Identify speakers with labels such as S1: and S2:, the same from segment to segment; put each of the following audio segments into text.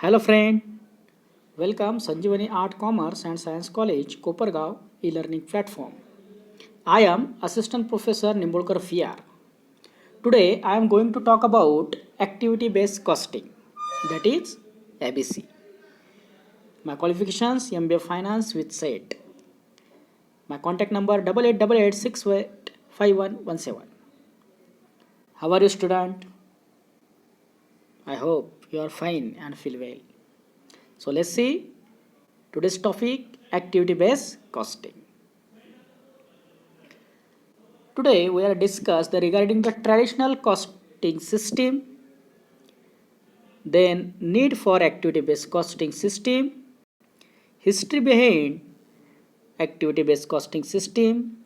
S1: Hello friend, welcome Sanjeevani Art Commerce and Science College, Kopargaon e-learning platform. I am Assistant Professor Nimbulkar VR. Today I am going to talk about activity-based costing, that is ABC. My qualifications MBA Finance with SET. My contact number 8888685117. How are you student? I hope you are fine and feel well. So let's see today's topic activity-based costing. Today we are discuss the regarding the traditional costing system, then need for activity based costing system, history behind activity based costing system,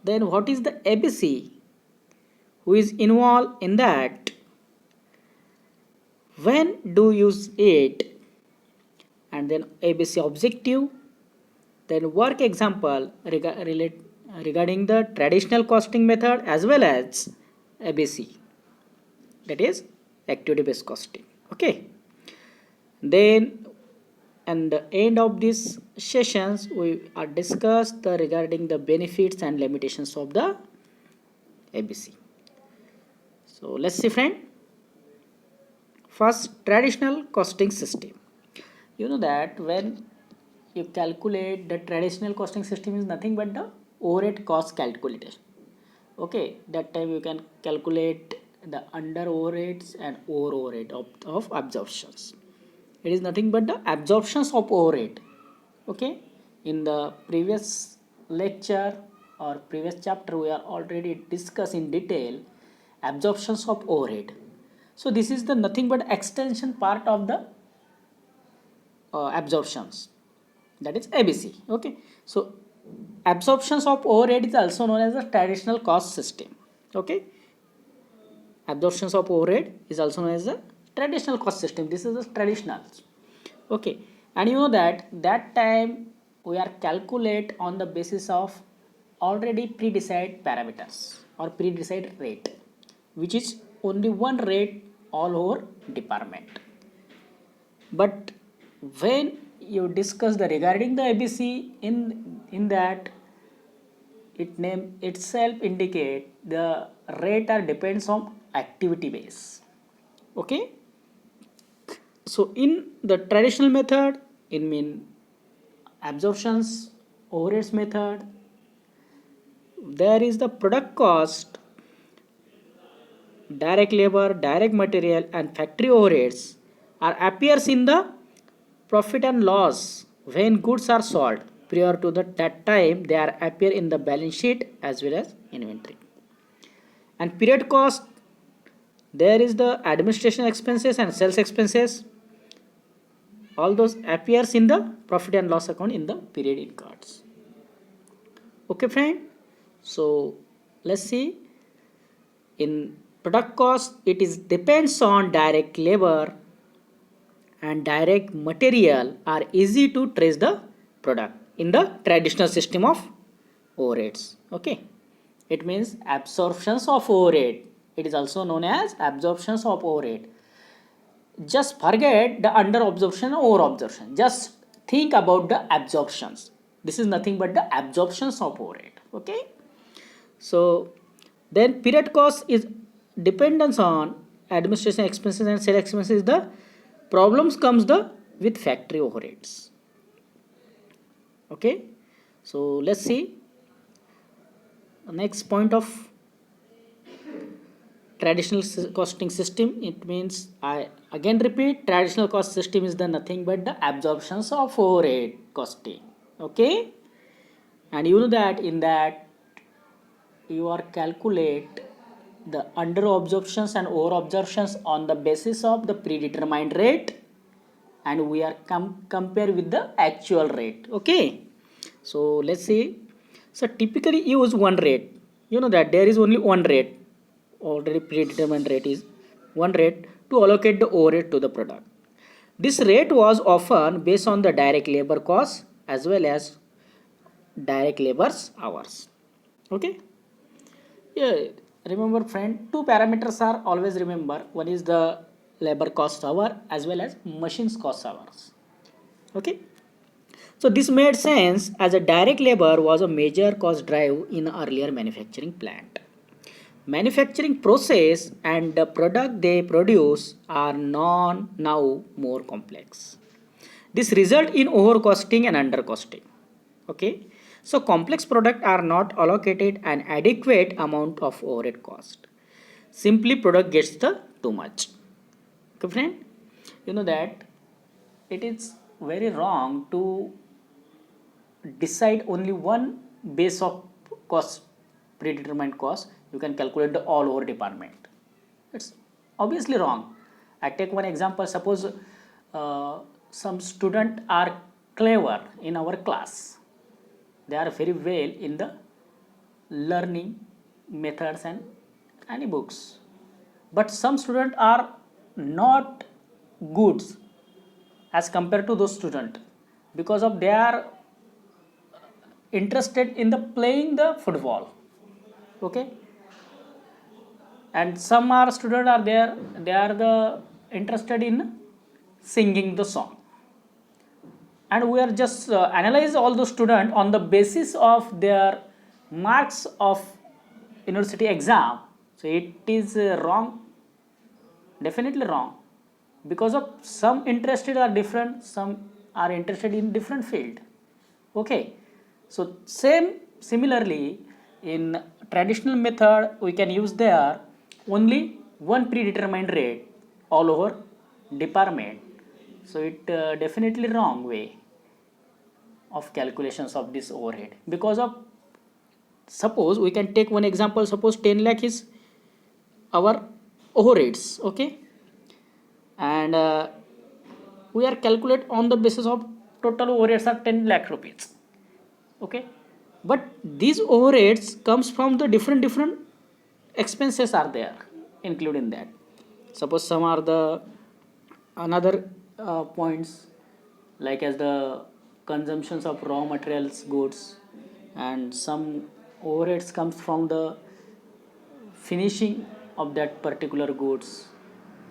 S1: then what is the ABC, who is involved in that, when do use it, and then ABC objective, then work example regarding the traditional costing method as well as ABC, that is activity based costing. Okay, then and the end of these sessions we are discuss the regarding the benefits and limitations of the ABC. So let's see friend. First, traditional costing system. You know that when you calculate the traditional costing system is nothing but the overhead cost calculation. Okay, that time you can calculate the under overheads and over overhead of absorptions. It is nothing but the absorptions of overhead. Okay, in the previous lecture or previous chapter we are already discussed in detail absorptions of overhead. So this is the nothing but extension part of the absorptions, that is ABC. Okay, so absorptions of overhead is also known as the traditional cost system. Okay, absorptions of overhead is also known as the traditional cost system. This is the traditional. Okay, and you know that that time we are calculate on the basis of already pre-decided parameters or pre-decided rate, which is only one rate all over department. But when you discuss the regarding the ABC in that it name itself indicate the rate are depends on activity base. Okay, so in the traditional method in mean absorptions overheads method, there is the product cost, direct labor, direct material and factory overheads are appears in the profit and loss when goods are sold. Prior to that time they are appear in the balance sheet as well as inventory. And period cost, there is the administration expenses and sales expenses, all those appears in the profit and loss account in the period in cards. Okay friend, so let's see. In product cost it is depends on direct labor and direct material are easy to trace the product in the traditional system of overheads. Okay, it means absorptions of overhead, it is also known as absorptions of overhead. Just forget the under absorption or over absorption, just think about the absorptions. This is nothing but the absorptions of overhead. Okay, so then period cost is dependence on administration expenses and sale expenses. The problems comes the with factory overheads. Okay, so let's see the next point of traditional costing system. It means I again repeat, traditional cost system is the nothing but the absorptions of overhead costing. Okay, and you know that in that you are calculate the under absorptions and over absorptions on the basis of the predetermined rate, and we are compare with the actual rate. Okay, so let's see. So typically use one rate. You know that there is only one rate, already predetermined rate is one rate to allocate the overhead to the product. This rate was often based on the direct labor cost as well as direct labor's hours. Okay, yeah, remember friend, two parameters are always remember. One is the labor cost hour as well as machines cost hours. Okay. So this made sense as a direct labor was a major cost drive in earlier manufacturing plant. Manufacturing process and the product they produce are now more complex. This result in overcosting and undercosting. Okay. So complex products are not allocated an adequate amount of overhead cost. Simply product gets the too much. Okay, friend. You know that it is very wrong to decide only one base of cost, predetermined cost. You can calculate the all over department. It's obviously wrong. I take one example. Suppose some student are clever in our class. They are very well in the learning methods and any books, but some students are not good as compared to those students because of they are interested in the playing the football. Okay. And some are students are there, they are the interested in singing the song, and we are just analyze all the students on the basis of their marks of university exam. So it is wrong, definitely wrong, because of some interested are different, some are interested in different field. Okay. So similarly in traditional method we can use there only one predetermined rate all over department. So it definitely wrong way of calculations of this overhead, because of suppose we can take one example. Suppose 10 lakh is our overheads. Okay. And we are calculate on the basis of total overheads are 10 lakh rupees. Okay. But these overheads comes from the different expenses are there including that. Suppose some are the another points, like as the consumptions of raw materials goods, and some overheads comes from the finishing of that particular goods.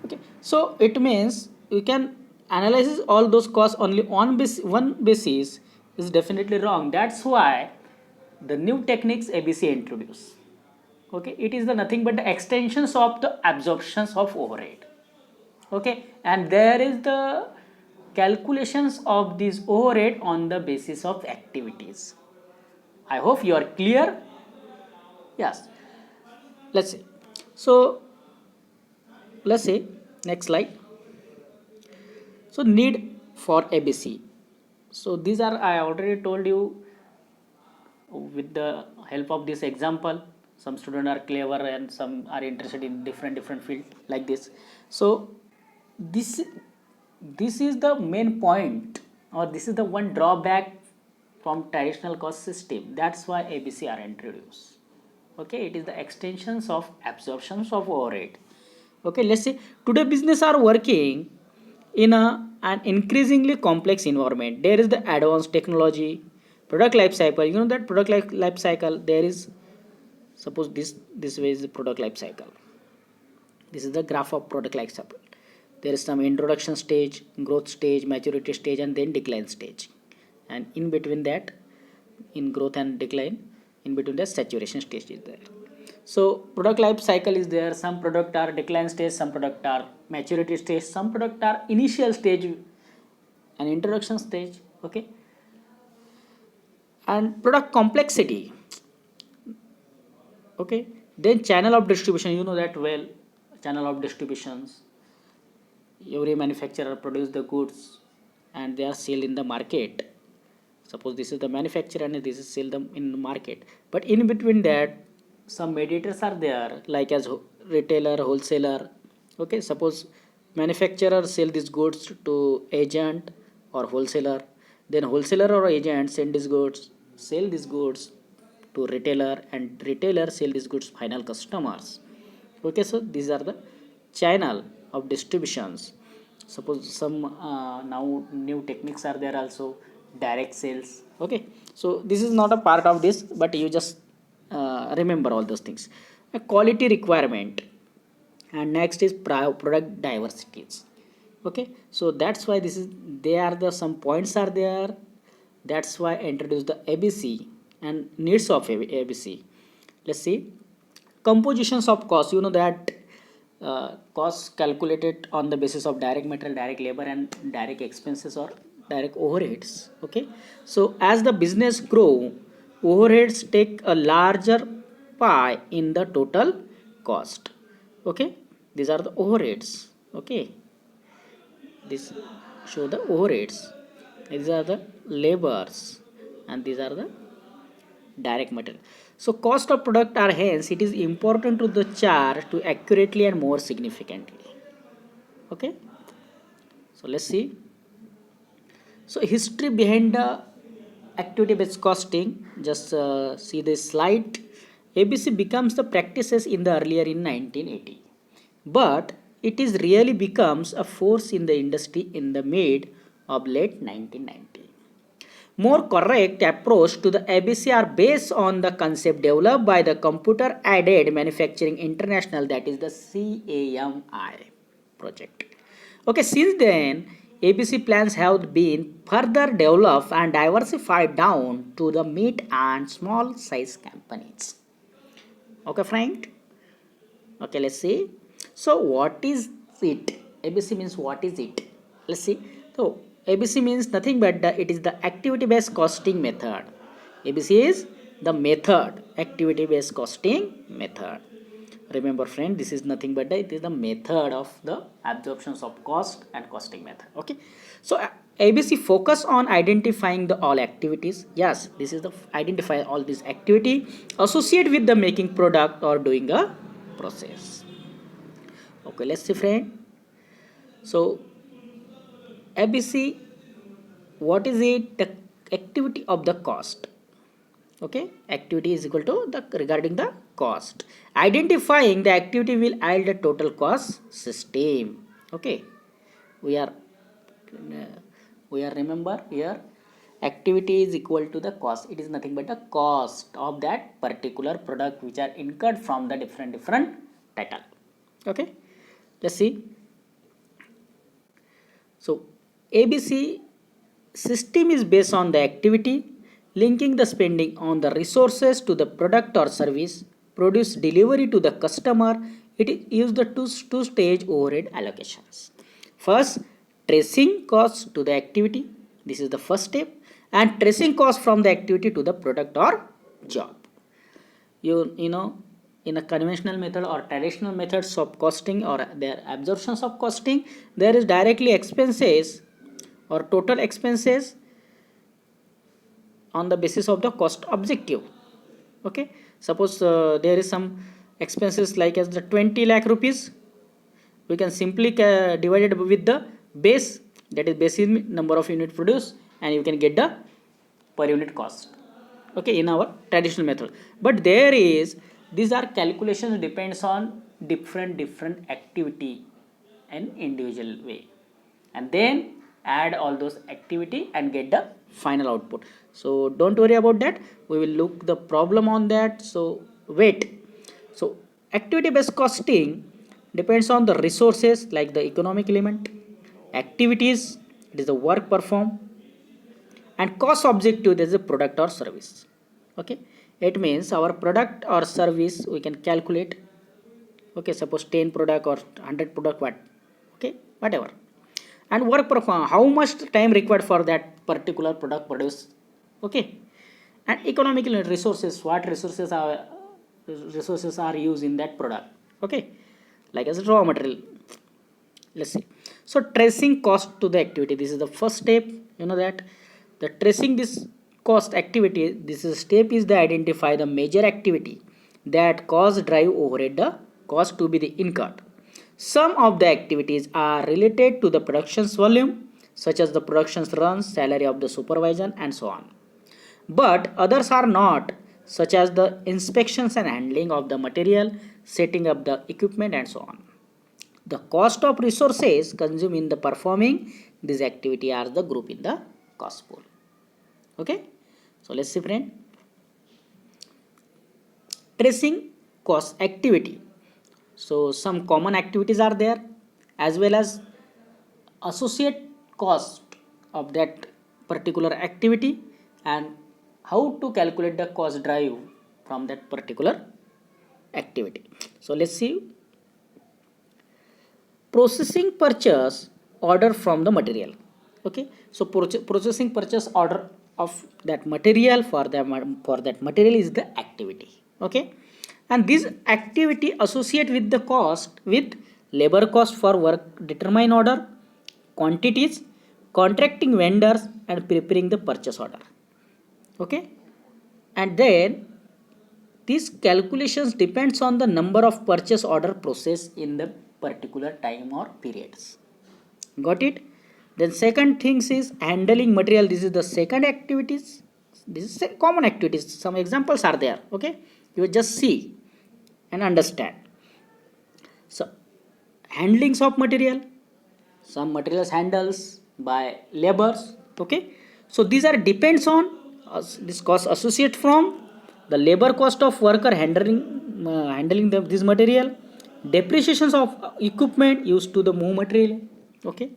S1: Okay. So it means we can analyze all those costs only on one basis is definitely wrong. That's why the new techniques ABC introduced. Okay. It is the nothing but the extensions of the absorptions of overhead. Okay. And there is the calculations of this overhead on the basis of activities. I hope you are clear. Yes. Let's see. So let's say next slide. So need for ABC. So these are, I already told you with the help of this example. Some students are clever and some are interested in different field like this. So this this is the main point, or this is the one drawback from traditional cost system. That's why ABC are introduced. Okay. It is the extensions of absorptions of overhead. Okay. Let's say today business are working in an increasingly complex environment. There is the advanced technology, product life cycle. You know that product life cycle, there is, suppose this way is the product life cycle. This is the graph of product life cycle. There is some introduction stage, growth stage, maturity stage, and then decline stage. And in between that, in growth and decline, in between the saturation stage is there. So product life cycle is there. Some product are decline stage, some product are maturity stage, some product are initial stage and introduction stage. Okay. And product complexity. Okay. Then channel of distribution, you know that well. Channel of distributions, every manufacturer produce the goods and they are sold in the market. Suppose this is the manufacturer and this is sold them in the market, but in between that some mediators are there, like as retailer, wholesaler. Okay. Suppose manufacturer sell these goods to agent or wholesaler, then wholesaler or agent sell these goods to retailer, and retailer sell these goods final customers. Okay. So these are the channel of distributions. Suppose some now new techniques are there also, direct sales. Okay. So this is not a part of this, but you just remember all those things. A quality requirement. and next is product diversities. Okay, so that's why this is, they are the some points are there, that's why I introduce the ABC and needs of ABC. Let's see, compositions of cost. You know that costs calculated on the basis of direct material, direct labor, and direct expenses or direct overheads. Okay, so as the business grow, overheads take a larger pie in the total cost. Okay, these are the overheads. Okay, this show the overheads, these are the labors, and these are the direct material. So cost of product are, hence it is important to the chart to accurately and more significantly. Okay, so let's see. So history behind the activity based costing, just see this slide. ABC becomes the practices in the earlier in 1980, but it is really becomes a force in the industry in the mid of late 1990. More correct approach to the ABC are based on the concept developed by the Computer Aided Manufacturing International, that is the CAMI project. Okay, since then, ABC plans have been further developed and diversified down to the mid and small size companies. Okay, Frank? Okay, let's see. So, what is it? ABC means what is it? Let's see. So, ABC means nothing but it is the activity based costing method. ABC is the method, activity based costing method. Remember, friend, this is nothing but it is the method of the absorptions of cost and costing method. Okay. So, ABC focus on identifying the all activities. Yes, this is the identify all these activity associated with the making product or doing a process. Okay, let's see, friend. So ABC, what is it? The activity of the cost. Okay, activity is equal to the regarding the cost. Identifying the activity will yield the total cost system. Okay, we are remember here, activity is equal to the cost. It is nothing but the cost of that particular product which are incurred from the different title. Okay, let's see. So ABC system is based on the activity, linking the spending on the resources to the product or service, produce delivery to the customer. It is the two stage overhead allocations. First, tracing costs to the activity. This is the first step, and tracing costs from the activity to the product or job. You know, in a conventional method or traditional methods of costing or their absorptions of costing, there is directly expenses or total expenses on the basis of the cost objective. Okay, suppose there is some expenses like as the 20 lakh rupees, we can simply divide it with the base, that is base is number of unit produced, and you can get the per unit cost. Okay, in our traditional method, but there is, these are calculations depends on different activity and individual way, and then add all those activity and get the final output. So don't worry about that, we will look the problem on that. So wait. So activity based costing depends on the resources like the economic element, activities, it is the work performed, and cost objective, that is a product or service. Okay, it means our product or service we can calculate. Okay, suppose 10 product or 100 product, what, okay, whatever, and work perform, how much time required for that particular product produce. Okay, and economical resources, what resources are used in that product. Okay, like as a raw material. Let's see. So tracing cost to the activity, this is the first step. You know that the tracing this cost activity, this is step is the identify the major activity that cause drive overhead the cost to be the incurred. Some of the activities are related to the production's volume, such as the production's runs, salary of the supervisor, and so on, but others are not, such as the inspections and handling of the material, setting up the equipment, and so on. The cost of resources consumed in the performing this activity are the group in the cost pool. Okay, so let's see, friend. Tracing cost activity. So some common activities are there, as well as associate cost of that particular activity, and how to calculate the cost drive from that particular activity. So let's see. Processing purchase order from the material. Okay, so processing purchase order of that material for that material is the activity. Okay, and this activity associate with the cost with labor cost for work, determine order quantities, contracting vendors, and preparing the purchase order. Okay, and then these calculations depends on the number of purchase order process in the particular time or periods. Got it? Then second things is handling material. This is the second activities. This is common activities. Some examples are there. Okay, you just see and understand. So handlings of material. Some materials handles by labors. Okay, so these are depends on this cost associate from the labor cost of worker handling this material, depreciations of equipment used to the move material. Okay,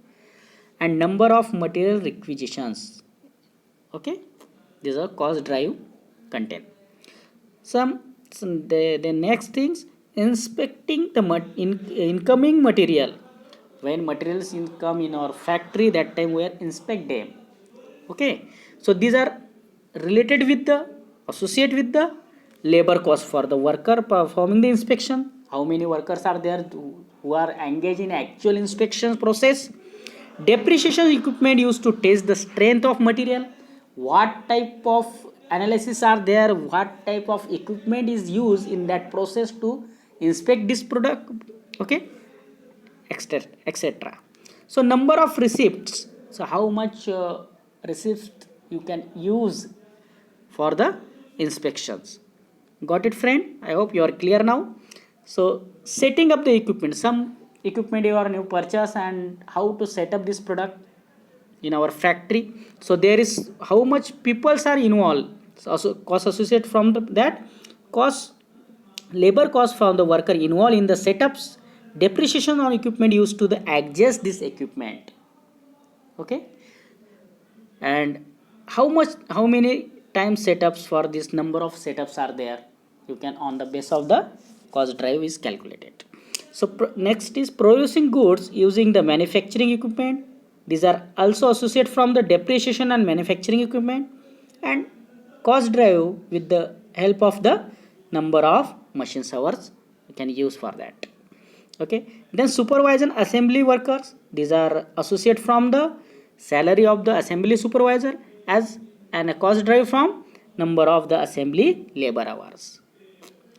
S1: and number of material requisitions. Okay, these are cost drive content. The next things, inspecting the incoming material. When materials come in our factory, that time we are inspect them. Okay, so these are related with the associate with the labor cost for the worker performing the inspection. How many workers are there who are engaged in actual inspection process? Depreciation equipment used to test the strength of material. What type of analysis are there? What type of equipment is used in that process to inspect this product? Okay, etc. So number of receipts. So how much receipts you can use for the inspections. Got it, friend? I hope you are clear now. So setting up the equipment. Some equipment you are new purchase, and how to set up this product in our factory. So there is how much peoples are involved. So cost associated from that cost, labor cost from the worker involved in the setups, depreciation on equipment used to the adjust this equipment. Okay, and how many times setups for this number of setups are there, you can on the base of the cost drive is calculated. So next is producing goods using the manufacturing equipment. These are also associated from the depreciation and manufacturing equipment, and cost drive with the help of the number of machine hours you can use for that. Okay, then supervision assembly workers. These are associated from the salary of the assembly supervisor as and a cost drive from number of the assembly labor hours.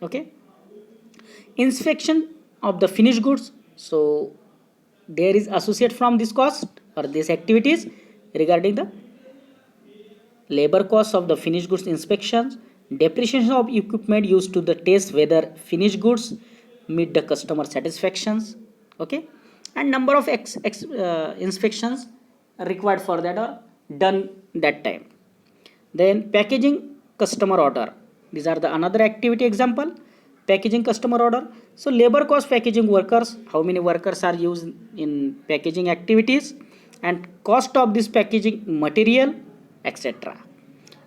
S1: Okay, inspection of the finished goods. So there is associate from this cost or these activities regarding the labor costs of the finished goods inspections, depreciation of equipment used to the test whether finished goods meet the customer satisfactions. Okay, and number of inspections required for that or done that time. Then packaging customer order. These are the another activity example. Packaging customer order. So labor cost packaging workers. How many workers are used in packaging activities, and cost of this packaging material, etc.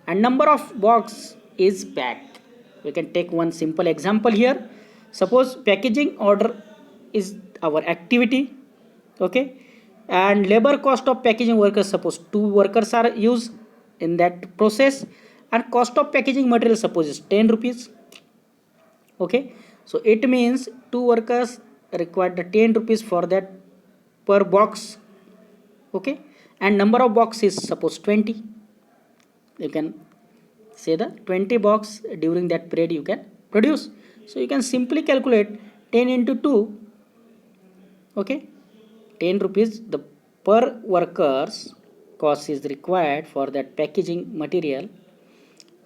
S1: And number of box is packed. We can take one simple example here. Suppose packaging order is our activity. Okay, and labor cost of packaging workers, suppose 2 workers are used in that process, and cost of packaging material suppose is 10 rupees. Okay, so it means 2 workers require the 10 rupees for that per box. Okay, and number of box is suppose 20. You can say the 20 box during that period you can produce. So you can simply calculate 10 into 2. Okay, 10 rupees the per workers cost is required for that packaging material.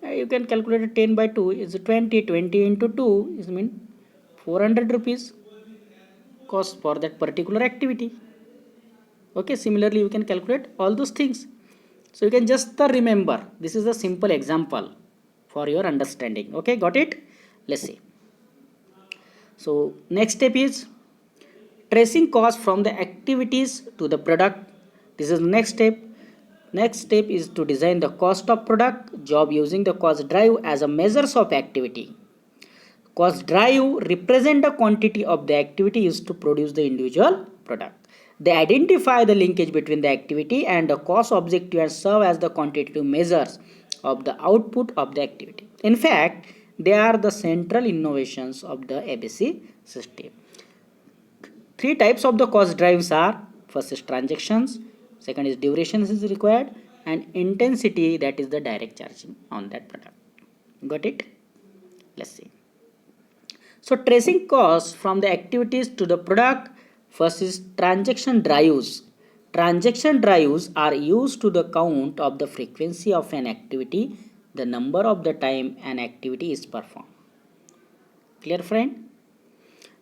S1: You can calculate 10 by 2 is 20. 20 into 2 is mean 400 rupees cost for that particular activity. Okay, similarly you can calculate all those things. So you can just remember, this is a simple example for your understanding. Okay, got it? Let's see. So next step is tracing cost from the activities to the product. This is the next step. Next step is to design the cost of product job using the cost drive as a measures of activity. Cost drive represent the quantity of the activity used to produce the individual product. They identify the linkage between the activity and the cost objective and serve as the quantitative measures of the output of the activity. In fact, they are the central innovations of the ABC system. Three types of the cost drives are: first is transactions, second is duration is required, and intensity, that is the direct charging on that product. Got it? Let's see. So tracing costs from the activities to the product, first is transaction drives. Transaction drives are used to the count of the frequency of an activity, the number of the time an activity is performed. Clear, friend?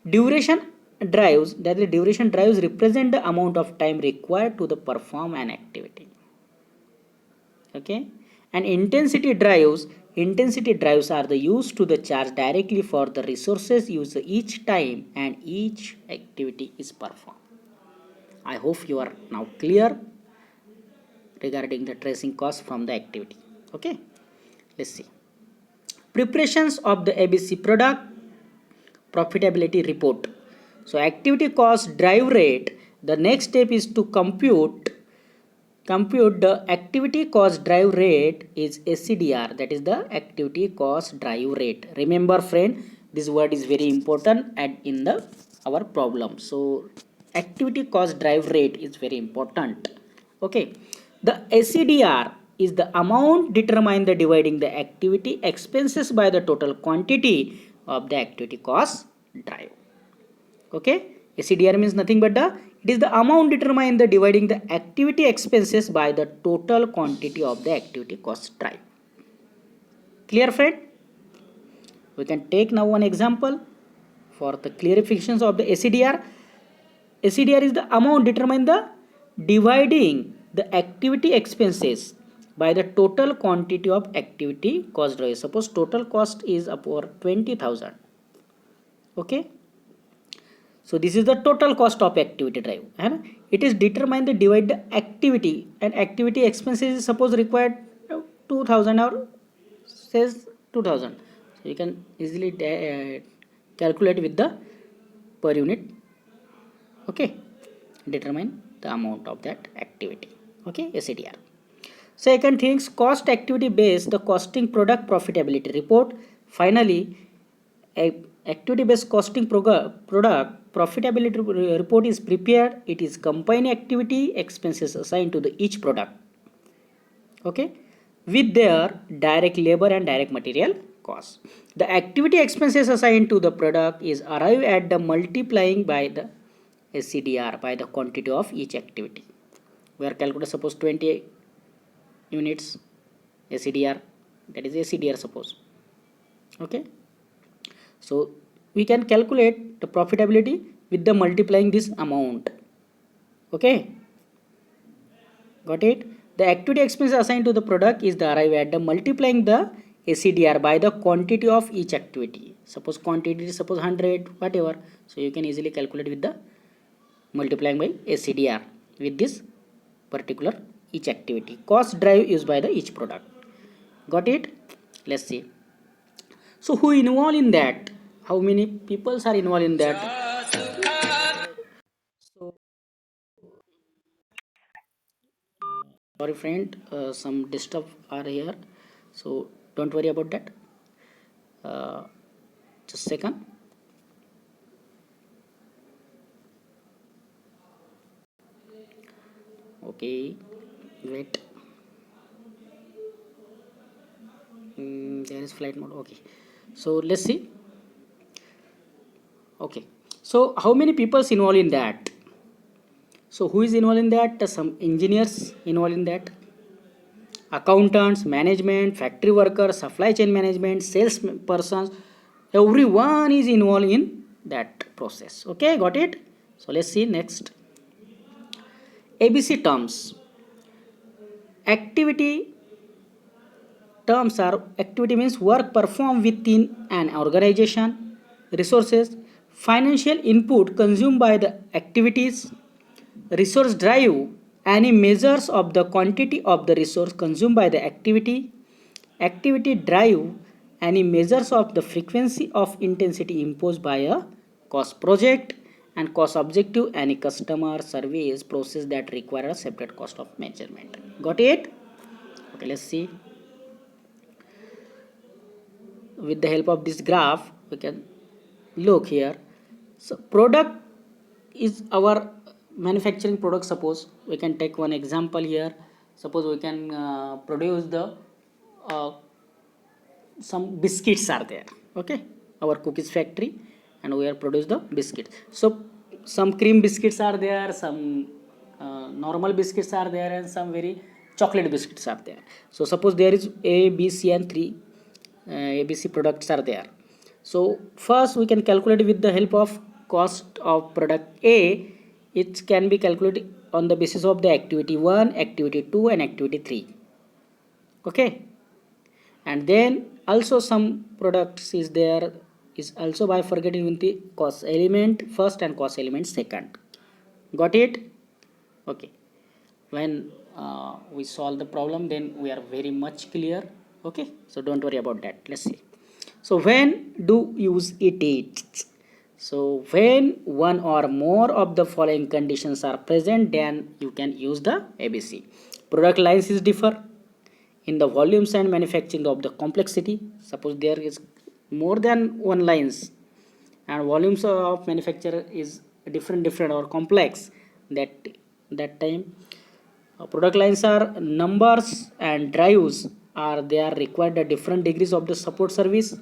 S1: Duration drives, that is duration drives represent the amount of time required to the perform an activity. Okay, and intensity drives are the used to the charge directly for the resources used each time and each activity is performed. I hope you are now clear regarding the tracing cost from the activity. Okay, let's see. Preparations of the ABC product profitability report. So activity cost drive rate, the next step is to compute the activity cost drive rate is ACDR, that is the activity cost drive rate. Remember, friend, this word is very important and in the our problem. So activity cost drive rate is very important. Okay, the ACDR is the amount determined the dividing the activity expenses by the total quantity of the activity cost drive. Okay, ACDR means nothing but it is the amount determined the dividing the activity expenses by the total quantity of the activity cost drive. Clear, friend? We can take now one example for the clarifications of the ACDR. ACDR is the amount determined the dividing the activity expenses by the total quantity of activity cost drive. Suppose total cost is about 20,000. Okay. So this is the total cost of activity drive, and it is determined to divide the activity, and activity expenses is suppose required 2000 or says 2000. So you can easily calculate with the per unit. Okay, determine the amount of that activity. Okay, ACDR. Second things, cost activity based the costing product profitability report. Finally, activity based costing product profitability report is prepared. It is combine activity expenses assigned to the each product, okay, with their direct labor and direct material cost. The activity expenses assigned to the product is arrived at the multiplying by the ACDR by the quantity of each activity. We are calculating suppose 20 units ACDR, that is ACDR suppose. Okay, so we can calculate the profitability with the multiplying this amount. Okay, got it? The activity expense assigned to the product is the arrive at the multiplying the ACDR by the quantity of each activity. Suppose quantity is suppose 100 whatever, so you can easily calculate with the multiplying by ACDR with this particular each activity. Cost drive used by the each product. Got it? Let's see. So who involved in that? How many people are involved in that? So sorry friend, some disturb are here, so don't worry about that. Just a second. Okay, wait. There is flight mode. Okay, so let's see. Okay, so how many people involved in that? So who is involved in that? Some engineers involved in that, accountants, management, factory workers, supply chain management, sales persons, everyone is involved in that process. Okay, got it? So let's see next. ABC terms. Activity terms are: activity means work performed within an organization, resources, financial input consumed by the activities, resource drive, any measures of the quantity of the resource consumed by the activity, activity drive, any measures of the frequency of intensity imposed by a cost project, and cost objective, any customer service process that require a separate cost of measurement. Got it? Okay, let's see. With the help of this graph we can look here. So product is our manufacturing product. Suppose we can take one example here. Suppose we can produce the uh, some biscuits are there, okay, our cookies factory, and we are produce the biscuits. So some cream biscuits are there, some normal biscuits are there, and some very chocolate biscuits are there. So suppose there is a, b, c and three ABC products are there. So first we can calculate with the help of cost of product A. It can be calculated on the basis of the activity 1, activity 2 and activity 3. Okay. And then also some products is there is also bifurcated with the cost element first and cost element second. Got it? Okay. When we solve the problem, then we are very much clear. Okay, so don't worry about that. Let's see. So when do use it? So when one or more of the following conditions are present, then you can use the ABC. Product lines is differ in the volumes and manufacturing of the complexity. Suppose there is more than one lines and volumes of manufacture is different or complex, that time product lines are numbers and drives are they are required at different degrees of the support service,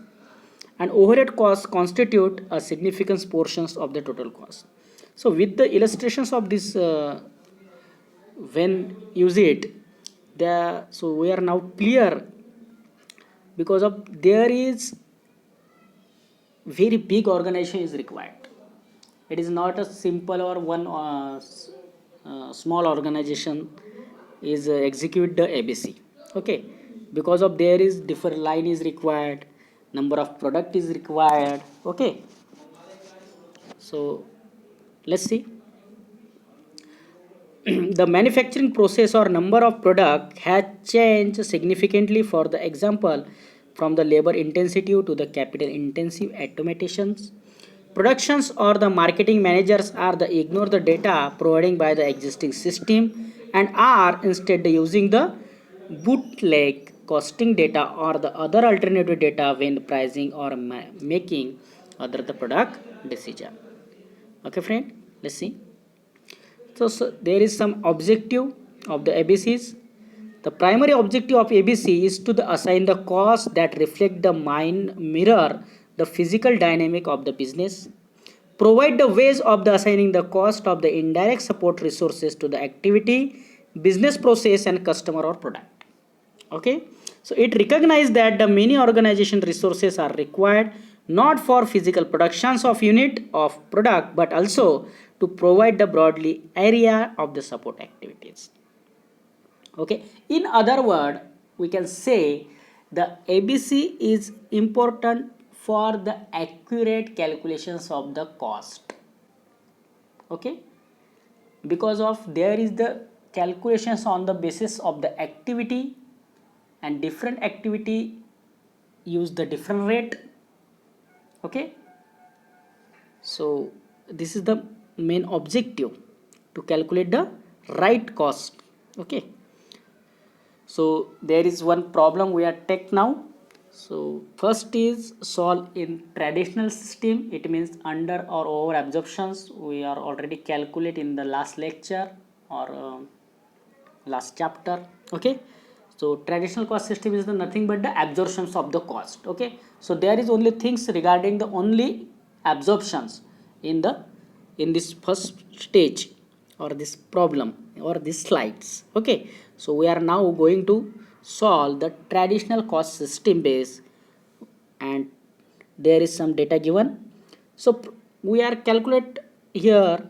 S1: and overhead costs constitute a significant portions of the total cost. So with the illustrations of this when use it the, so we are now clear, because of there is very big organization is required. It is not a simple or one small organization is execute the ABC. Okay, because of there is different line is required, number of product is required. Okay, so let's see. The manufacturing process or number of product has changed significantly. For the example, from the labor intensive to the capital intensive automations. Productions or the marketing managers are the ignore the data providing by the existing system and are instead using the bootleg costing data or the other alternative data when pricing or making other the product decision. Okay friend, let's see. So there is some objective of the ABCs. The primary objective of ABC is to assign the cost that reflect the mind mirror the physical dynamic of the business. Provide the ways of the assigning the cost of the indirect support resources to the activity, business process and customer or product. Okay, so it recognizes that the many organization resources are required not for physical productions of unit of product but also to provide the broadly area of the support activities. Okay, in other word we can say the ABC is important for the accurate calculations of the cost. Okay, because of there is the calculations on the basis of the activity, and different activity use the different rate. Okay, so this is the main objective to calculate the right cost. Okay, so there is one problem we are take now. So first is solve in traditional system. It means under or over absorptions we are already calculate in the last lecture or last chapter. Okay, so traditional cost system is the nothing but the absorptions of the cost. Okay, so there is only things regarding the only absorptions in the in this first stage or this problem or these slides. Okay, so we are now going to solve the traditional cost system base, and there is some data given. So we are calculate here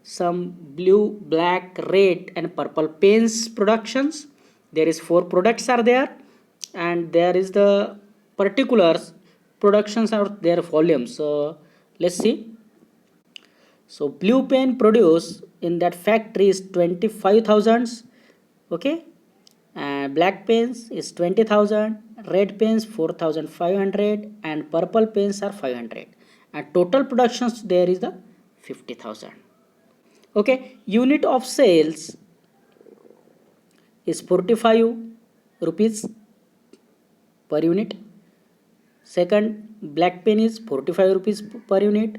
S1: some blue, black, red and purple pens productions. There is 4 products are there, and there is the particulars productions are their volumes. So let's see. So blue pen produced in that factory is 25,000, okay, and black pens is 20,000, red pens 4,500, and purple pens are 500, and total productions there is the 50,000. Okay, unit of sales is 45 rupees per unit. Second, black pen is 45 rupees per unit,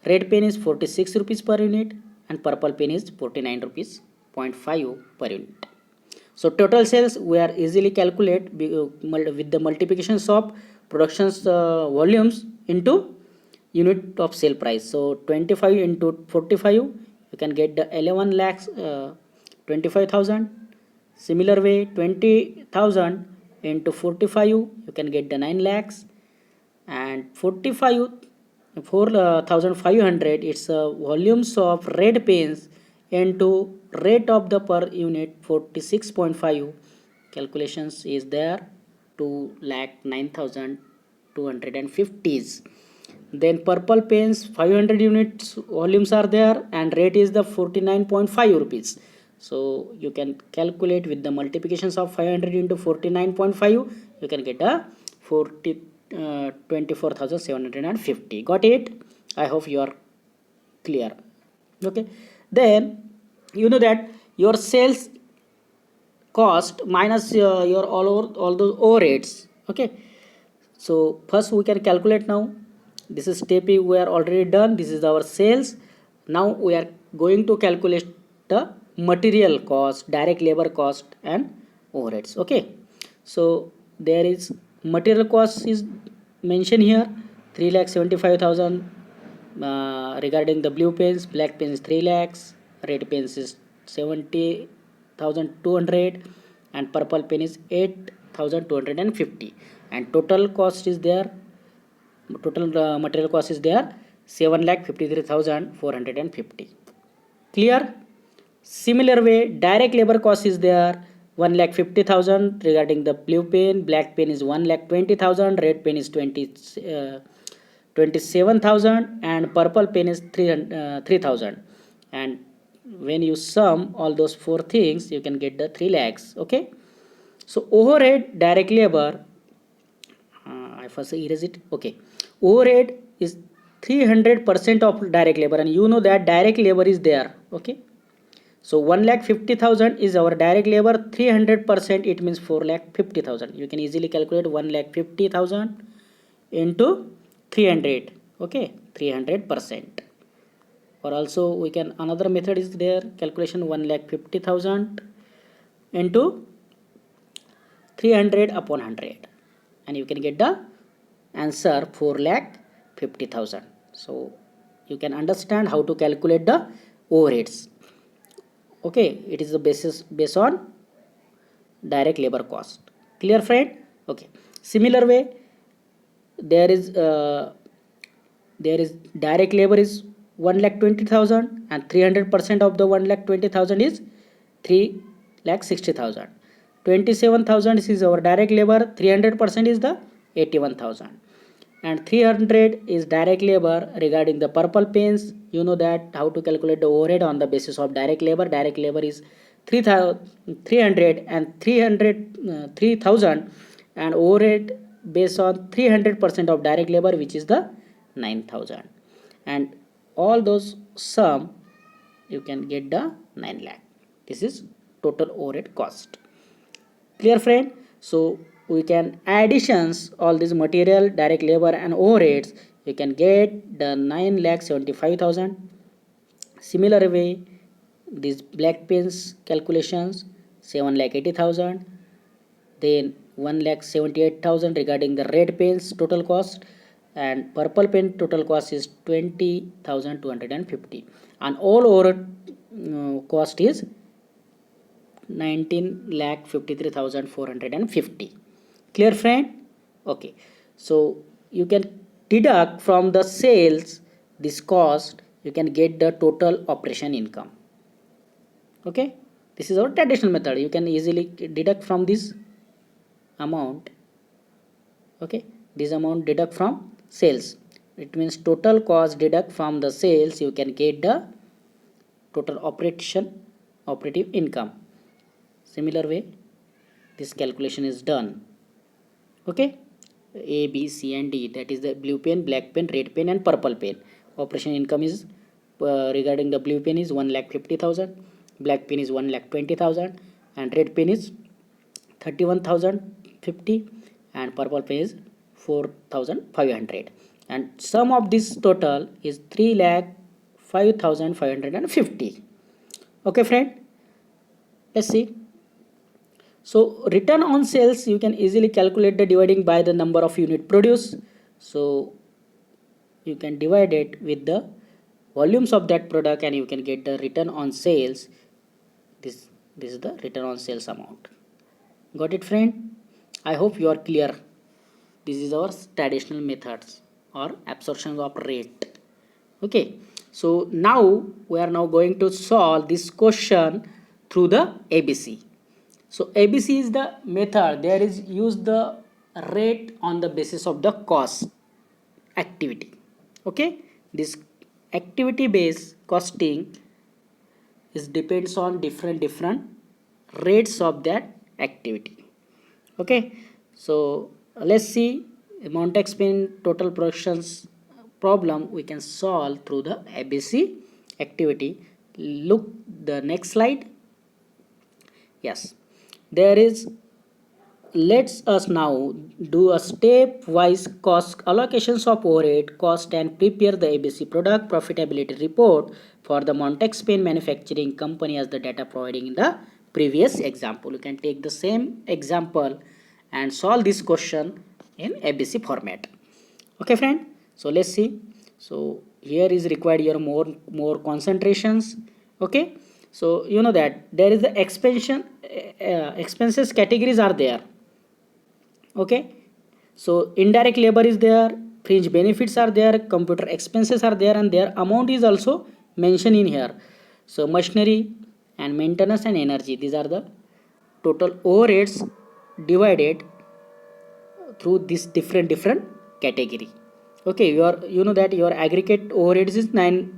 S1: red pen is 46 rupees per unit, and purple pen is 49 rupees 0.5 per unit. So total sales we are easily calculate with the multiplications of productions volumes into unit of sale price. So 25 into 45, you can get the 11 lakhs 25,000. Similar way, 20,000 into 45, you can get the 9 lakhs, and 45 4,500 it's volumes of red pens into rate of the per unit 46.5. Calculations is there 2,09,250s. Then purple pens 500 units volumes are there and rate is the 49.5 rupees. So you can calculate with the multiplications of 500 into 49.5, you can get a 24,750. Got it? I hope you are clear. Okay, then you know that your sales cost minus your all those overheads. Okay, so first we can calculate now. This is step E, we are already done. This is our sales. Now we are going to calculate the material cost, direct labor cost and overheads. Okay, so there is material cost is mentioned here 3,75,000 regarding the blue pens, black pens 3 lakhs, red pens is 70,200 and purple pen is 8,250, and total cost is there, total material cost is there 7,53,450. Clear? Similar way, direct labor cost is there 1,50,000 regarding the blue pen, black pen is 1,20,000, red pen is 27,000, and purple pen is 3,000. And when you sum all those four things, you can get the 3 lakhs. Okay. So overhead direct labor, I first erase it. Okay. Overhead is 300% of direct labor, and you know that direct labor is there. Okay. So 1,50,000 is our direct labor, 300% it means 4,50,000. You can easily calculate 1,50,000 into 300. Okay, 300%. Or also we can, another method is there, calculation 1,50,000 into 300 upon 100, and you can get the answer 4,50,000. So you can understand how to calculate the overheads. Okay, it is the basis based on direct labor cost. Clear, friend? Okay, similar way, there is direct labor is 1,20,000 and 300% of the 1,20,000 is 3,60,000. 27,000 is our direct labor, 300% is the 81,000, and 300 is direct labor regarding the purple pens. You know that how to calculate the overhead on the basis of direct labor. Direct labor is 300 and 3,000, and overhead based on 300% of direct labor, which is the 9,000, and all those sum you can get the 9 lakh. This is total overhead cost. Clear, friend? So we can additions all this material, direct labor and overheads, you can get the 9,75,000. Similar way, these black pens calculations 7,80,000, then 1,78,000 regarding the red pens total cost, and purple pen total cost is 20,250, and all over cost is 19,53,450. Clear, friend? Okay, so you can deduct from the sales this cost, you can get the total operation income. Okay, this is our traditional method. You can easily deduct from this amount. Okay, this amount deduct from sales. it means total cost deduct from the sales, you can get the total operative income. Similar way this calculation is done. Okay, A, B, C and D, that is the blue pen, black pen, red pen and purple pen. Operation income is regarding the blue pen is 1,50,000, black pen is 1,20,000 and red pen is 31,050 and purple pen is 4,500, and sum of this total is 3,05,550. Okay friend, let's see. So return on sales, you can easily calculate the dividing by the number of unit produced. So you can divide it with the volumes of that product and you can get the return on sales. This is the return on sales amount. Got it friend? I hope you are clear. This is our traditional methods or absorption of rate. Okay, so now we are now going to solve this question through the ABC. So ABC is the method. There is use the rate on the basis of the cost activity. Okay, this activity based costing is depends on different rates of that activity. Okay, so let's see Montex pen total productions problem we can solve through the ABC activity. Look the next slide. Yes, there is, let's us now do a stepwise cost allocations of overhead cost and prepare the ABC product profitability report for the Montex pen manufacturing company as the data providing in the previous example. You can take the same example and solve this question in ABC format. Okay friend, so let's see. So here is required your more concentrations. Okay, so you know that there is the expenses categories are there. Okay, so indirect labor is there, fringe benefits are there, computer expenses are there, and their amount is also mentioned in here. So machinery and maintenance and energy, these are the total overheads divided through this different category. Okay, you know that your aggregate overheads is 9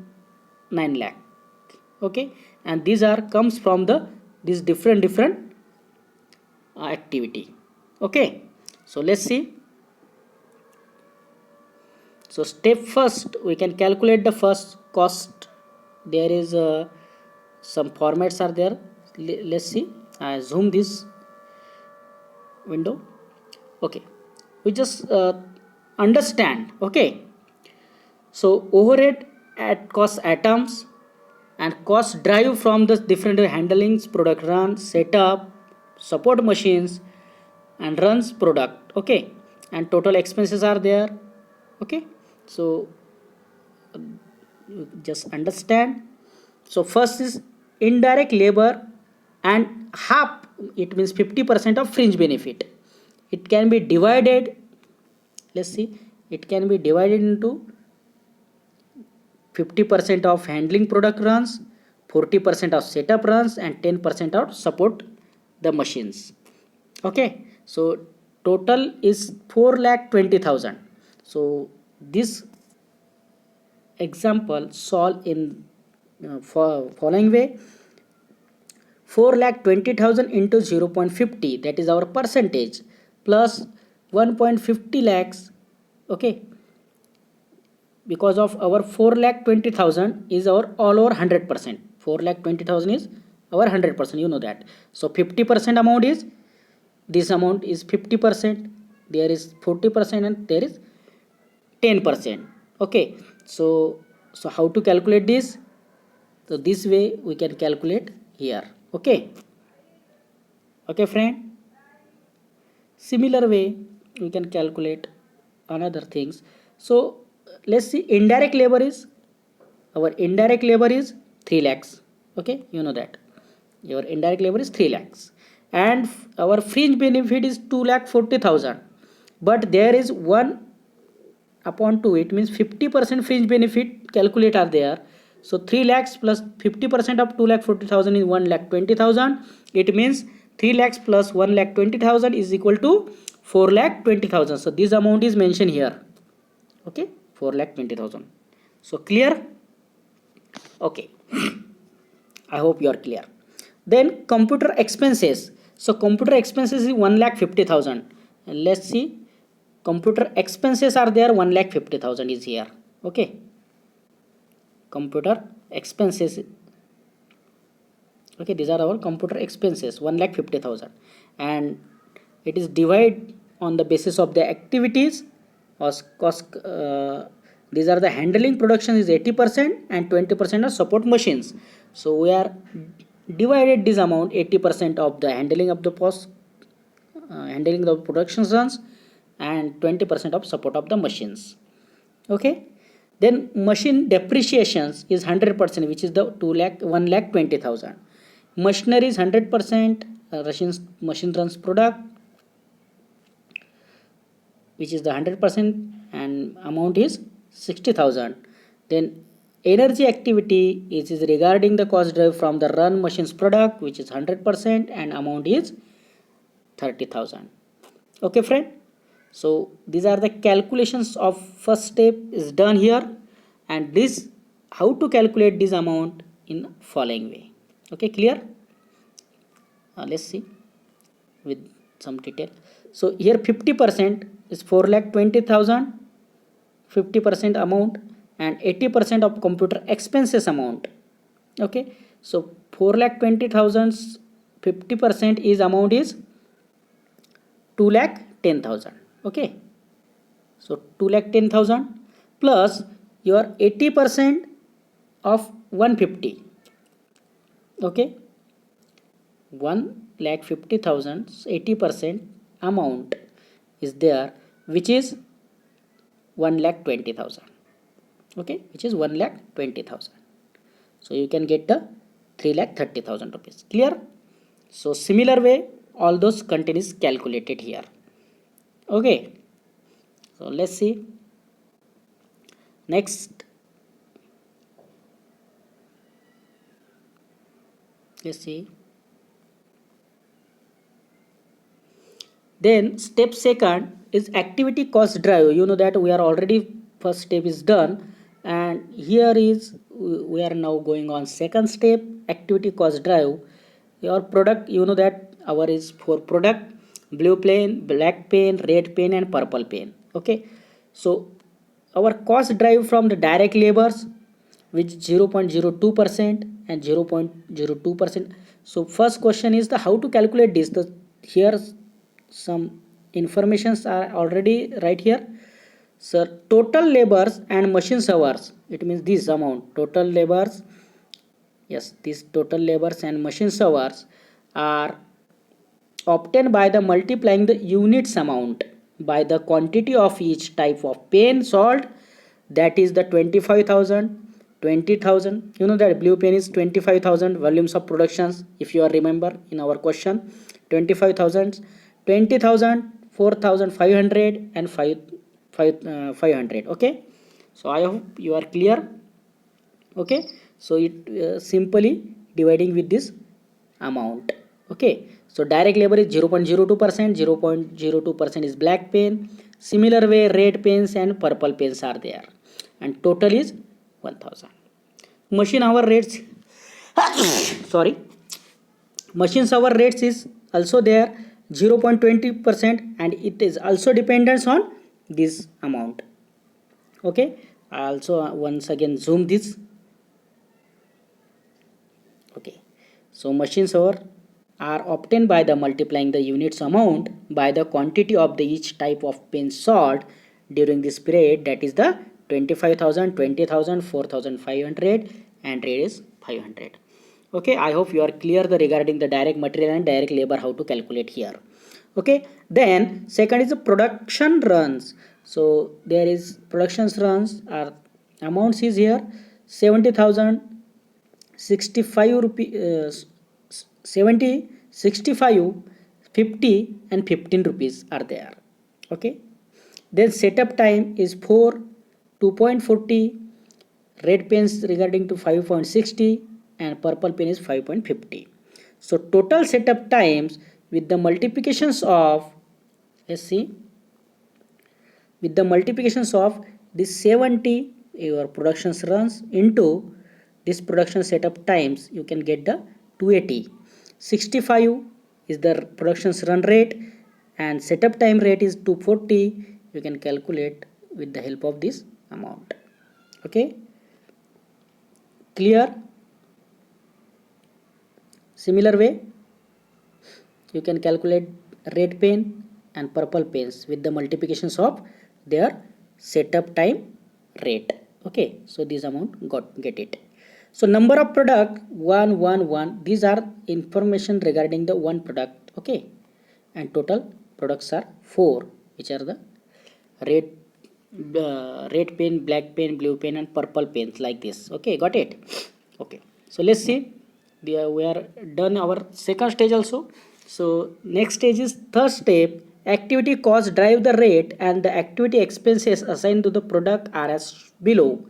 S1: lakh. Okay, and these are comes from the this different activity. Okay, so let's see. So step first, we can calculate the first cost. There is some formats are there. Let's see. I zoom this window. Okay, we just understand. Okay, so overhead at cost items and cost drive from the different handlings, product run, setup, support machines and runs product. Okay, and total expenses are there. Okay, so you just understand. So first is indirect labor and half, it means 50% of fringe benefit. It can be divided, let's see, it can be divided into 50% of handling product runs, 40% of setup runs and 10% of support the machines. Okay, so total is 4,20,000. So this example solve in following way. 4,20,000 into 0.50, that is our percentage, plus 1.50 lakhs. Okay, because of our 4,20,000 is our all over 100%. 4,20,000 is our 100%, you know that. So 50% amount is, this amount is 50%, there is 40% and there is 10%. Okay, so how to calculate this? So this way we can calculate here. Okay, okay friend, similar way we can calculate another things. So let's see, indirect labor is, our indirect labor is 3 lakhs. Okay, you know that your indirect labor is 3 lakhs and our fringe benefit is 2,40,000, but there is 1 upon 2, it means 50% fringe benefit calculate are there. So 3 lakhs plus 50% of 2,40,000 is 1,20,000. It means 3 lakhs plus 1,20,000 is equal to 4,20,000. So this amount is mentioned here. Okay, 4,20,000. So clear? Okay. I hope you are clear. Then computer expenses. So computer expenses is 1,50,000. Let's see. Computer expenses are there, 1,50,000 is here. Okay. Computer expenses. Okay, these are our computer expenses, 1,50,000, and it is divided on the basis of the activities. Cost, these are the handling production is 80% and 20% are support machines. So we are divided this amount 80% of the handling of the post, handling the production runs, and 20% of support of the machines. Okay. Then machine depreciations is 100%, which is the 1,20,000. Machinery is 100%, machine runs product, which is the 100%, and amount is 60,000. Then energy activity is regarding the cost drive from the run machines product, which is 100%, and amount is 30,000. Okay, friend. So these are the calculations of first step is done here, and this how to calculate this amount in following way. Okay, clear? Let's see with some detail. So here 50% is 4,20,000, 50% amount, and 80% of computer expenses amount. Okay, so 4,20,000's 50% is amount is 2,10,000. Okay, so 2,10,000 plus your 80% of 150. Okay, 1,50,000's 80% amount is there, which is 1,20,000. Okay, which is 1,20,000. So you can get the 3,30,000 rupees. Clear? So similar way, all those content is calculated here. Okay, so let's see next. Let's see. Then step second is activity cost drive. You know that we are already first step is done, and here is we are now going on second step, activity cost drive. Your product, you know that our is for product blue pen, black pen, red pen, and purple pen. Okay, so our cost drive from the direct labors, which 0.02% and 0.02%. So first question is the how to calculate this. The here some informations are already right here. So total labors and machine hours, it means this amount total labors. Yes, these total labors and machine hours are obtained by the multiplying the units amount by the quantity of each type of pen sold, that is the 25,000, 20,000. You know that blue pen is 25,000 volumes of productions, if you are remember in our question, 25,000, 20,000, 4,500, and 500. Okay, so I hope you are clear. Okay, so it simply dividing with this amount. Okay, so direct labor is 0.02%, 0.02% is black pen. Similar way red pens and purple pens are there, and total is 1,000. Machine hour rates sorry, machine hour rates is also there 0.20%, and it is also dependent on this amount. Okay, I also once again zoom this. Okay, so machine hour are obtained by the multiplying the units amount by the quantity of the each type of pen sold during this period, that is the 25,000, 20,000, 4,500, and red is 500. Okay, I hope you are clear the regarding the direct material and direct labor how to calculate here. Okay, then second is the production runs. So there is production runs are amounts is here 70,000, 65 rupees, 70, 65, 50, and 15 rupees are there. Okay, then setup time is 4, 2.40, red pens regarding to 5.60, and purple pen is 5.50. So total setup times with the multiplications of, let's see, with the multiplications of this 70 your production runs into this production setup times, you can get the 280. 65 is the production run rate and setup time rate is 240. You can calculate with the help of this amount. Okay, clear? Similar way, you can calculate red pen and purple pens with the multiplications of their setup time rate. Okay, so this amount get it. So number of product 111, these are information regarding the one product. Okay, and total products are 4, which are the red red pen, black pen, blue pen and purple pens, like this. Okay, got it? Okay, so let's see, we are done our second stage also. So next stage is third step. Activity cost drive the rate and the activity expenses assigned to the product are as below.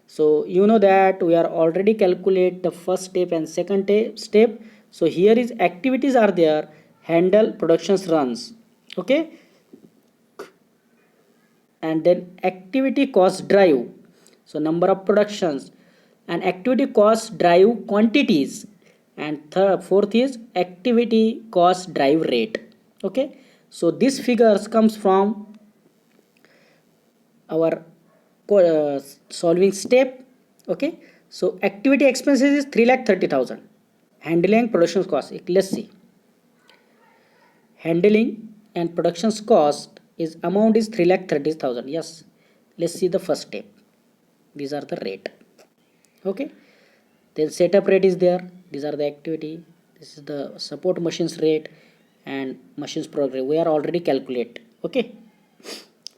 S1: So you know that we are already calculate the first step and second step. So here is activities are there, handle productions runs. Okay, and then activity cost drive, so number of productions, and activity cost drive quantities, and fourth is activity cost drive rate. Okay, so this figures comes from our solving step. Okay, so activity expenses is 3,30,000, handling production cost, let's see, handling and production cost is amount is 3,30,000. Yes, let's see the first step, these are the rate. Okay, then setup rate is there, these are the activity, this is the support machines rate and machines progress we are already calculate. Okay,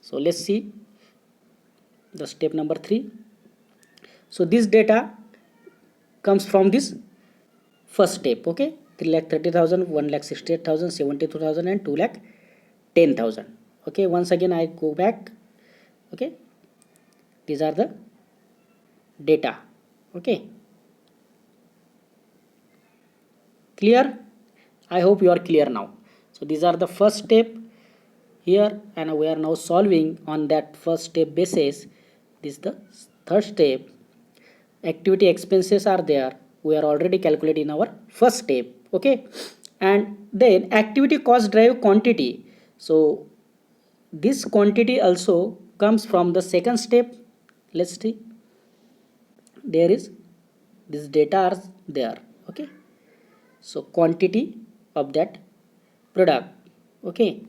S1: so let's see the step number 3. So this data comes from this first step. Okay, 3,30,000, 1,68,000, 72,000 and 2,10,000. Okay, once again I go back. Okay, these are the data. Okay, clear? I hope you are clear now. So these are the first step here and we are now solving on that first step basis. This is the third step, activity expenses are there, we are already calculating our first step. Okay, and then activity cost drive quantity, so this quantity also comes from the second step. Let's see, there is this data are there. Okay, so quantity of that product. Okay,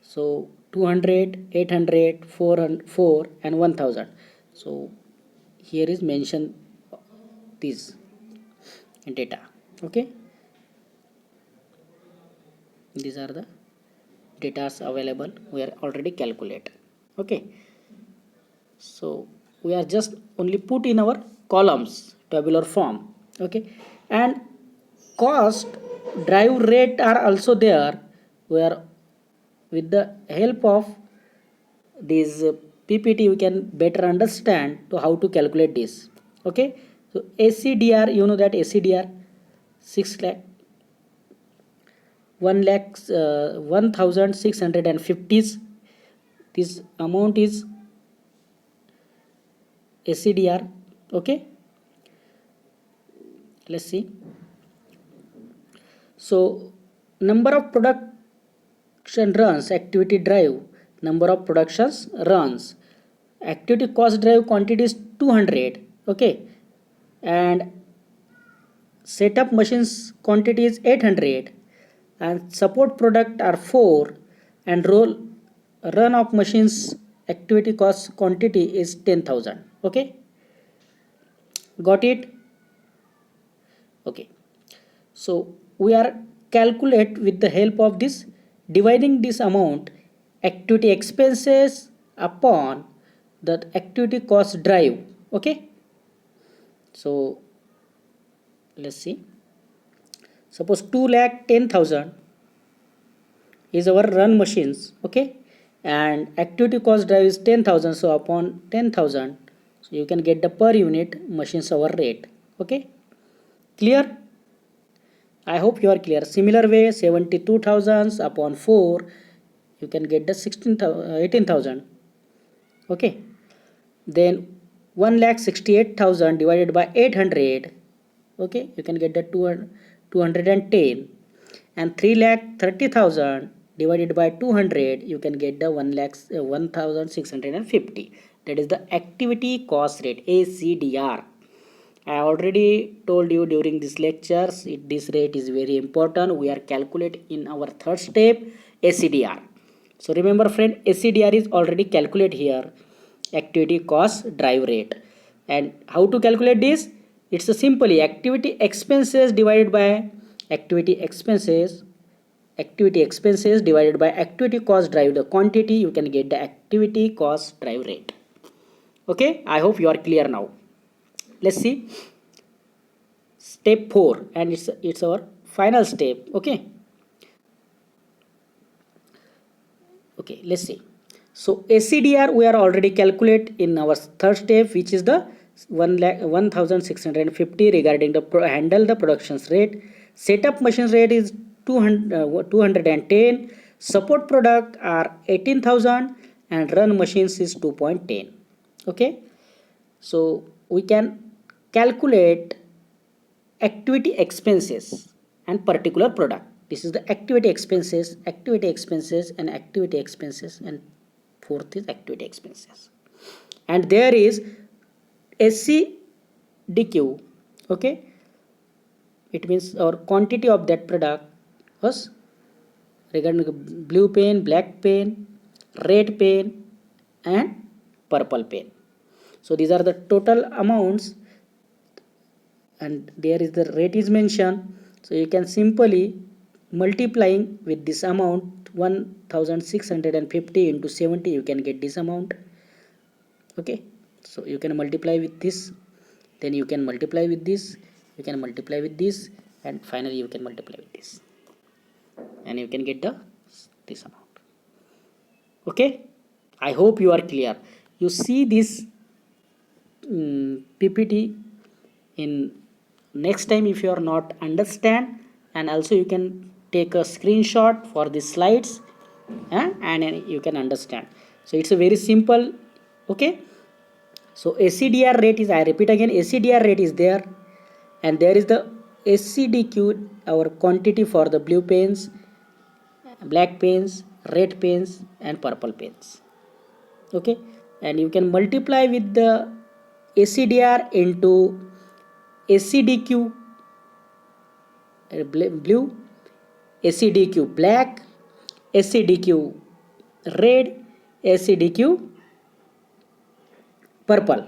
S1: so 200, 800, 400, 4 and 1000. So here is mentioned this data. Okay, these are the data available, we are already calculate. Okay, so we are just only put in our columns tabular form. Okay, and cost drive rate are also there, where with the help of this PPT we can better understand to how to calculate this. Okay, so ACDR, you know that ACDR 6 lakh 1 lakh 1650, this amount is ACDR. Okay, let's see, so number of production runs, activity drive, number of productions runs, activity cost drive quantity is 200. Okay, and setup machines quantity is 800 and support product are 4 and run of machines activity cost quantity is 10,000. Okay, got it? Okay, so we are calculate with the help of this, dividing this amount activity expenses upon the activity cost drive. Okay, so let's see, suppose 2,10,000 is our run machines. Okay, and activity cost drive is 10,000, so upon 10,000, so you can get the per unit machines hour rate. Okay, clear? I hope you are clear. Similar way, 72,000 upon 4, you can get the 18,000. Okay, then 1,68,000 divided by 800. Okay, you can get the 210, and 3,30,000 divided by 200, you can get the 1,650. That is the activity cost rate, ACDR. I already told you during these lectures, this rate is very important. We are calculate in our third step, ACDR. So remember friend, ACDR is already calculate here, activity cost drive rate. And how to calculate this? It's a simply activity expenses divided by activity expenses divided by activity cost drive the quantity. You can get the activity cost drive rate. Okay, I hope you are clear now. Let's see step 4, and it's our final step. Okay, let's see. So ACDR we are already calculate in our third step, which is the 1,650 regarding the handle the productions rate. Setup machines rate is 210. Support product are 18,000 and run machines is 2.10. Okay, so we can calculate activity expenses and particular product. This is the activity expenses, and activity expenses, and fourth is activity expenses. And there is SCDQ. Okay, it means our quantity of that product was regarding blue pen, black pen, red pen, and purple pen. So these are the total amounts, and there is the rate is mentioned. So you can simply multiplying with this amount 1,650 into 70, you can get this amount. Okay, so you can multiply with this, then you can multiply with this, you can multiply with this, and finally you can multiply with this, and you can get this amount. Okay, I hope you are clear. You see this PPT in next time if you are not understand, and also you can take a screenshot for the slides, and you can understand. So it's a very simple. Okay, so ACDR rate is, I repeat again, ACDR rate is there, and there is the SCDQ, our quantity for the blue pens, black pens, red pens, and purple pens. Okay, and you can multiply with the ACDR into SCDQ blue, SCDQ black, SCDQ red, SCDQ purple.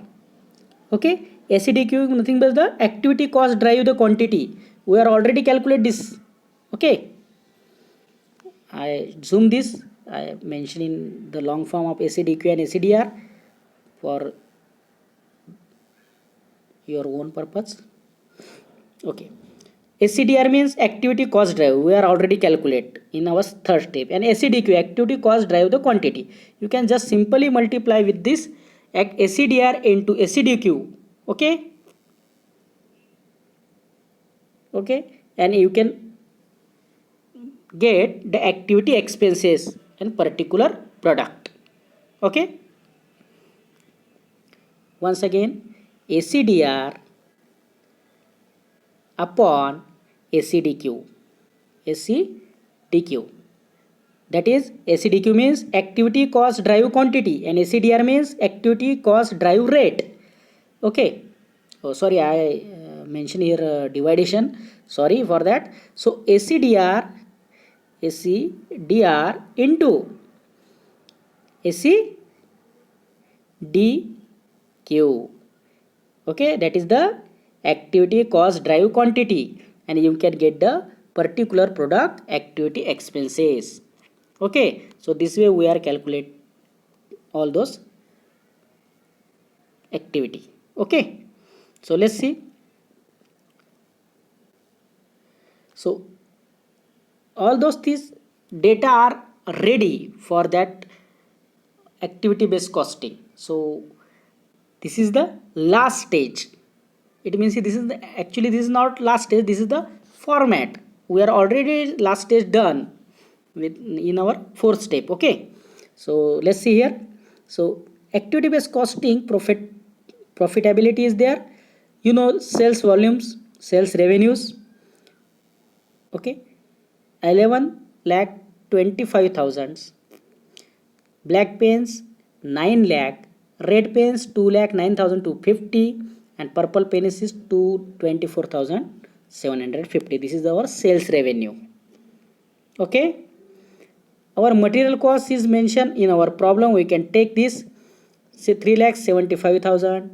S1: Okay, SCDQ nothing but the activity cost drive the quantity. We are already calculate this. Okay, I zoom this. I mention in the long form of SCDQ and ACDR for your own purpose. Okay, SCDR means activity cost drive. We are already calculate in our third step, and SCDQ activity cost drive the quantity. You can just simply multiply with this SCDR into SCDQ. Okay, and you can get the activity expenses and particular product. Okay, once again, ACDR upon SCDQ. That is, SCDQ means activity cost drive quantity, and ACDR means activity cost drive rate. Okay, oh sorry, I mentioned here division, sorry for that. So ACDR into SCDQ. Okay, that is the activity cost drive quantity, and you can get the particular product activity expenses. Okay, so this way we are calculate all those activity. Okay, so let's see. So all those things data are ready for that activity based costing. So this is the last stage. It means this is actually this is not last stage, this is the format. We are already last stage done with in our fourth step. Okay, so let's see here. So activity based costing profitability is there. Sales volumes, sales revenues. Okay, 11 lakh 25,000. Black pens 9 lakh, red pens 2 lakh 9,250, and purple pens is 224,750. This is our sales revenue. Okay, our material cost is mentioned in our problem. We can take this, say 3,75,000,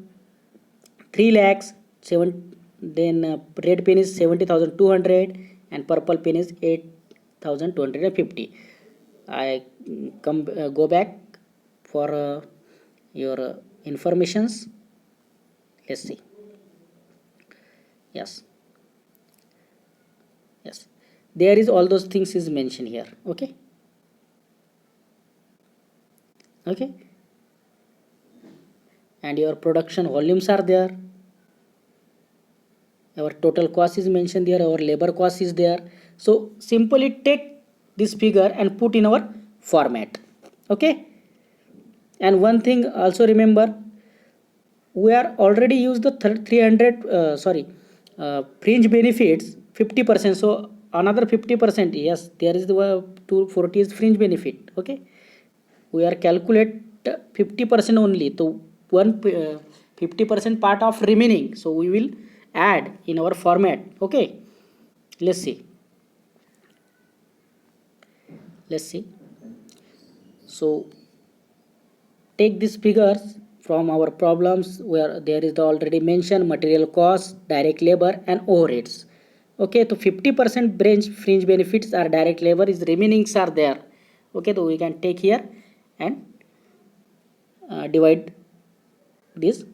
S1: 3 lakhs 7, then red pen is 70,200 and purple pen is 8,250. I go back for your informations. Let's see. Yes, there is all those things is mentioned here. Okay, and your production volumes are there. Our total cost is mentioned there, our labor cost is there. So simply take this figure and put in our format. Okay, and one thing also remember, we are already used the 300 fringe benefits 50%. So another 50%, yes, there is the 240 is fringe benefit. Okay, we are calculate 50% only, so 50% part of remaining, so we will add in our format. Okay, let's see. So take these figures from our problems where there is the already mentioned material cost, direct labor and overheads. Okay, so 50% fringe benefits are direct labor, is remainings are there. Okay, so we can take here and divide this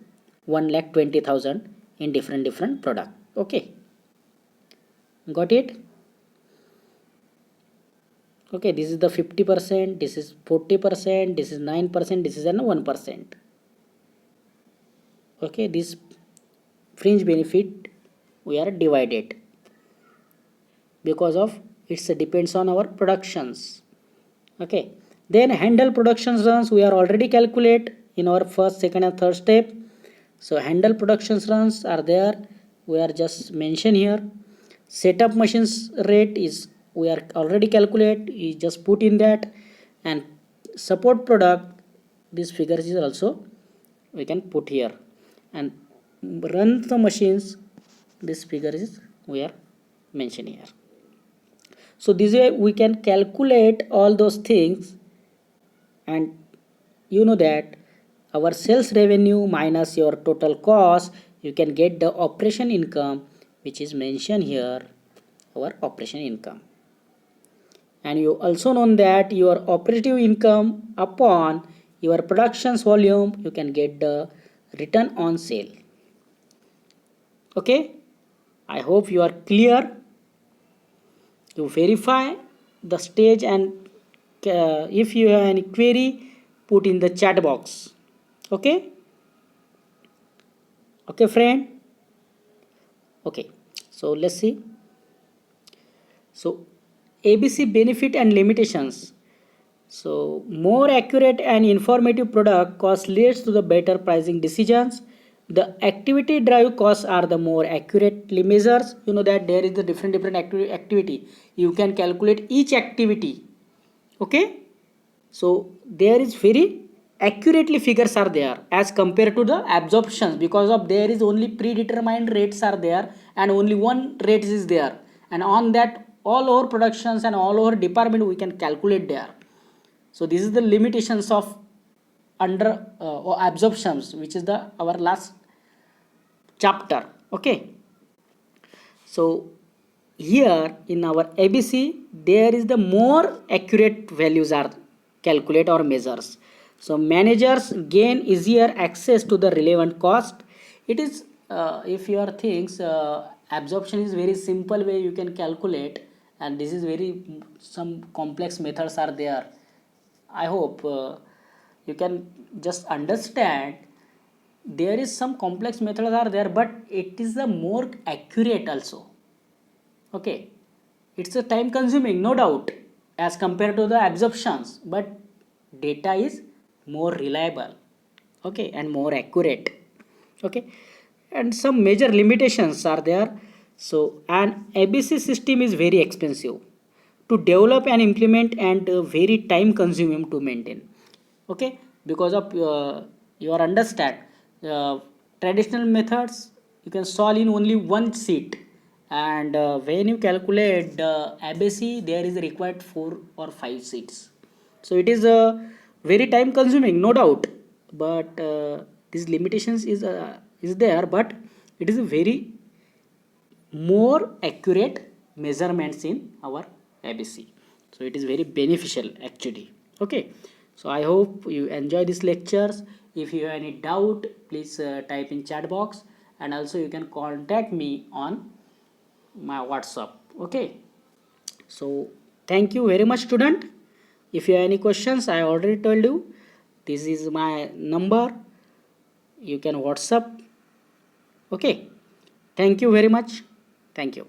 S1: 1,20,000 in different product. Okay, got it? Okay, this is the 50%, this is 40%, this is 9%, this is an 1%. Okay, this fringe benefit we are divided because of it depends on our productions. Okay, then handle production runs we are already calculate in our first, second and third step. So handle production runs are there, we are just mention here. Setup machines rate is we are already calculate, you just put in that. And support product, this figures is also we can put here. And run the machines, this figure is we are mentioning here. So this way we can calculate all those things, and you know that our sales revenue minus your total cost, you can get the operation income, which is mentioned here, our operation income. And you also know that your operative income upon your productions volume, you can get the return on sale. Okay, I hope you are clear. You verify the stage, and if you have any query, put in the chat box. Okay, friend. Okay, so let's see. So ABC benefit and limitations. So more accurate and informative product cost leads to the better pricing decisions. The activity drive costs are the more accurately measures. You know that there is the different activity. You can calculate each activity. Okay, so there is very accurately figures are there as compared to the absorptions, because of there is only predetermined rates are there and only one rate is there, and on that all our productions and all our department we can calculate there. So this is the limitations of under or absorptions, which is the our last chapter. Okay, so here in our ABC there is the more accurate values are calculate or measures. So managers gain easier access to the relevant cost. It is if your things absorption is very simple way you can calculate, and this is very some complex methods are there. I hope you can just understand there is some complex methods are there, but it is the more accurate also. Okay, it's a time consuming, no doubt, as compared to the absorptions, but data is more reliable. okay, and more accurate, okay. And some major limitations are there. So an ABC system is very expensive to develop and implement, and very time consuming to maintain, okay. Because of your understand, traditional methods you can solve in only one seat, and when you calculate the ABC there is required 4 or 5 seats. So it is very time consuming, no doubt, but these limitations is there, but it is a very more accurate measurements in our ABC. So it is very beneficial actually, okay. So I hope you enjoy these lectures. If you have any doubt, please type in chat box, and also you can contact me on my WhatsApp, okay. So thank you very much, student. If you have any questions, I already told you this is my number, you can WhatsApp, okay. Thank you very much. Thank you.